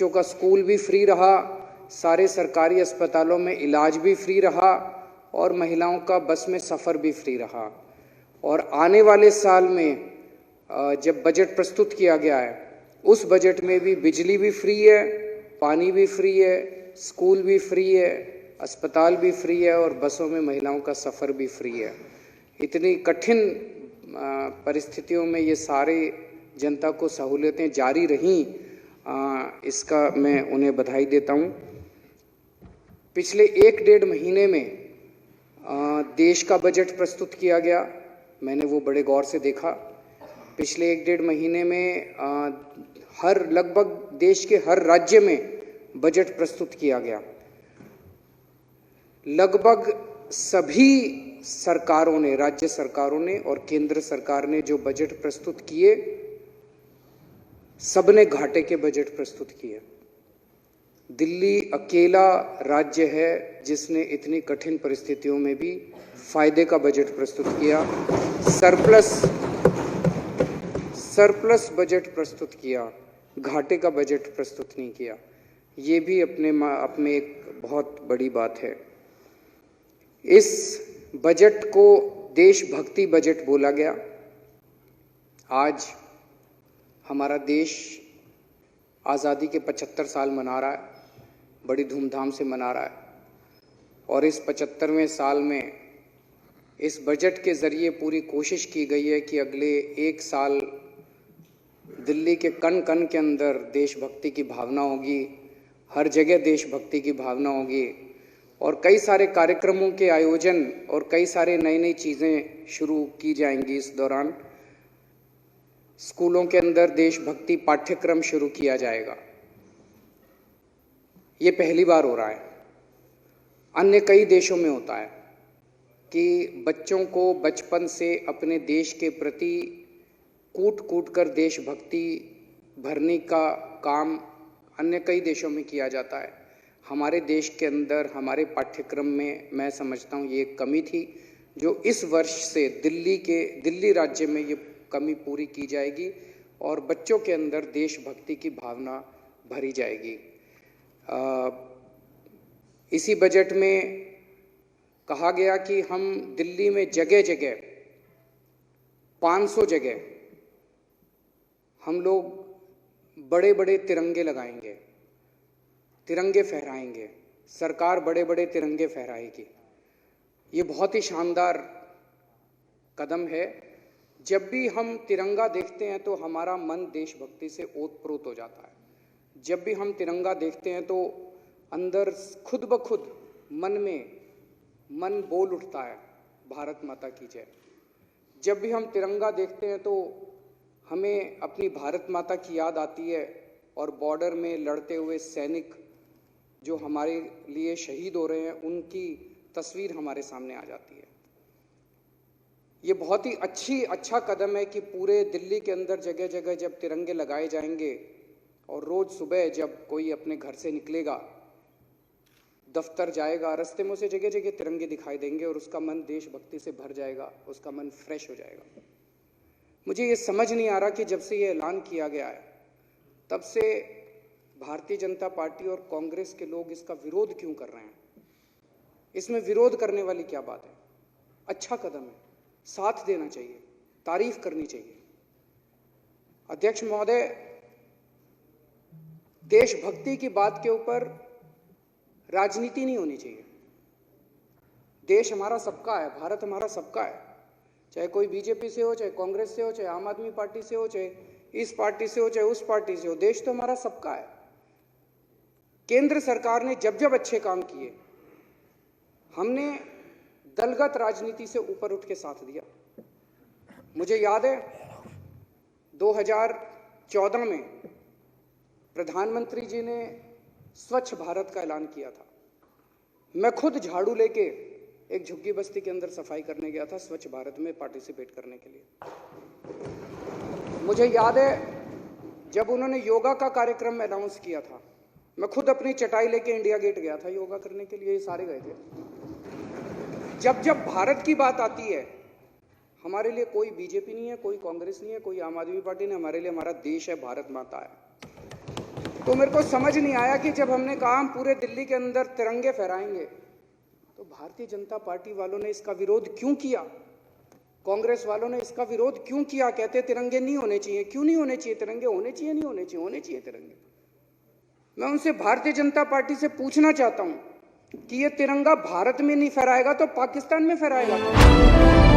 बच्चों का स्कूल भी फ्री रहा, सारे सरकारी अस्पतालों में इलाज भी फ्री रहा और महिलाओं का बस में सफ़र भी फ्री रहा। और आने वाले साल में जब बजट प्रस्तुत किया गया है, उस बजट में भी बिजली भी फ्री है, पानी भी फ्री है, स्कूल भी फ्री है, अस्पताल भी फ्री है और बसों में महिलाओं का सफ़र भी फ्री है। इतनी कठिन परिस्थितियों में ये सारे जनता को सहूलियतें जारी रहीं, इसका मैं उन्हें बधाई देता हूँ। पिछले 1-1.5 महीने में देश का बजट प्रस्तुत किया गया, मैंने वो बड़े गौर से देखा। पिछले 1-1.5 महीने में लगभग देश के हर राज्य में बजट प्रस्तुत किया गया। लगभग सभी सरकारों ने, राज्य सरकारों ने और केंद्र सरकार ने जो बजट प्रस्तुत किए, सबने घाटे के बजट प्रस्तुत किए। दिल्ली अकेला राज्य है जिसने इतनी कठिन परिस्थितियों में भी फायदे का बजट प्रस्तुत किया, सरप्लस बजट प्रस्तुत किया, घाटे का बजट प्रस्तुत नहीं किया। ये भी अपने एक बहुत बड़ी बात है। इस बजट को देशभक्ति बजट बोला गया। आज हमारा देश आज़ादी के 75 साल मना रहा है, बड़ी धूमधाम से मना रहा है और इस 75वें साल में इस बजट के ज़रिए पूरी कोशिश की गई है कि अगले 1 साल दिल्ली के कण-कण के अंदर देशभक्ति की भावना होगी, हर जगह देशभक्ति की भावना होगी और कई सारे कार्यक्रमों के आयोजन और कई सारे नई चीज़ें शुरू की जाएंगी। इस दौरान स्कूलों के अंदर देशभक्ति पाठ्यक्रम शुरू किया जाएगा। ये पहली बार हो रहा है। अन्य कई देशों में होता है कि बच्चों को बचपन से अपने देश के प्रति कूट कर देशभक्ति भरने का काम अन्य कई देशों में किया जाता है। हमारे देश के अंदर हमारे पाठ्यक्रम में मैं समझता हूँ ये एक कमी थी, जो इस वर्ष से दिल्ली राज्य में ये कमी पूरी की जाएगी और बच्चों के अंदर देशभक्ति की भावना भरी जाएगी। इसी बजट में कहा गया कि हम दिल्ली में जगह जगह 500 जगह हम लोग बड़े बड़े तिरंगे लगाएंगे, तिरंगे फहराएंगे। सरकार बड़े बड़े तिरंगे फहराएगी। ये बहुत ही शानदार कदम है। जब भी हम तिरंगा देखते हैं तो हमारा मन देशभक्ति से ओतप्रोत हो जाता है। जब भी हम तिरंगा देखते हैं तो अंदर खुद ब खुद मन बोल उठता है, भारत माता की जय। जब भी हम तिरंगा देखते हैं तो हमें अपनी भारत माता की याद आती है और बॉर्डर में लड़ते हुए सैनिक जो हमारे लिए शहीद हो रहे हैं, उनकी तस्वीर हमारे सामने आ जाती है। ये बहुत ही अच्छा कदम है कि पूरे दिल्ली के अंदर जगह जगह जब तिरंगे लगाए जाएंगे और रोज़ सुबह जब कोई अपने घर से निकलेगा, दफ्तर जाएगा, रास्ते में उसे जगह जगह तिरंगे दिखाई देंगे और उसका मन देशभक्ति से भर जाएगा, उसका मन फ्रेश हो जाएगा। मुझे ये समझ नहीं आ रहा कि जब से ये ऐलान किया गया है तब से भारतीय जनता पार्टी और कांग्रेस के लोग इसका विरोध क्यों कर रहे हैं। इसमें विरोध करने वाली क्या बात है? अच्छा कदम है, साथ देना चाहिए, तारीफ करनी चाहिए। अध्यक्ष महोदय, देशभक्ति की बात के ऊपर राजनीति नहीं होनी चाहिए। देश हमारा सबका है, भारत हमारा सबका है, चाहे कोई बीजेपी से हो, चाहे कांग्रेस से हो, चाहे आम आदमी पार्टी से हो, चाहे इस पार्टी से हो, चाहे उस पार्टी से हो। देश तो हमारा सबका है। केंद्र सरकार ने जब जब अच्छे काम किए, हमने दलगत राजनीति से ऊपर उठ के साथ दिया। मुझे याद है 2014 में प्रधानमंत्री जी ने स्वच्छ भारत का ऐलान किया था। मैं खुद झाड़ू लेके एक झुग्गी बस्ती के अंदर सफाई करने गया था, स्वच्छ भारत में पार्टिसिपेट करने के लिए। मुझे याद है जब उन्होंने योगा का कार्यक्रम अनाउंस किया था, मैं खुद अपनी चटाई लेके इंडिया गेट गया था योगा करने के लिए, ये सारे गए थे। जब भारत की बात आती है, हमारे लिए कोई बीजेपी नहीं है, कोई कांग्रेस नहीं है, कोई आम आदमी पार्टी नहीं, हमारे लिए हमारा देश है, भारत माता है। तो मेरे को समझ नहीं आया कि जब हमने कहा हम पूरे दिल्ली के अंदर तिरंगे फहराएंगे, तो भारतीय जनता पार्टी वालों ने इसका विरोध क्यों किया? कांग्रेस वालों ने इसका विरोध क्यों किया? कहते तिरंगे नहीं होने चाहिए। क्यों नहीं होने चाहिए तिरंगे? होने चाहिए, नहीं होने चाहिए? होने चाहिए तिरंगे। मैं उनसे भारतीय जनता पार्टी से पूछना चाहता हूं कि ये तिरंगा भारत में नहीं फहराएगा तो पाकिस्तान में फहराएगा।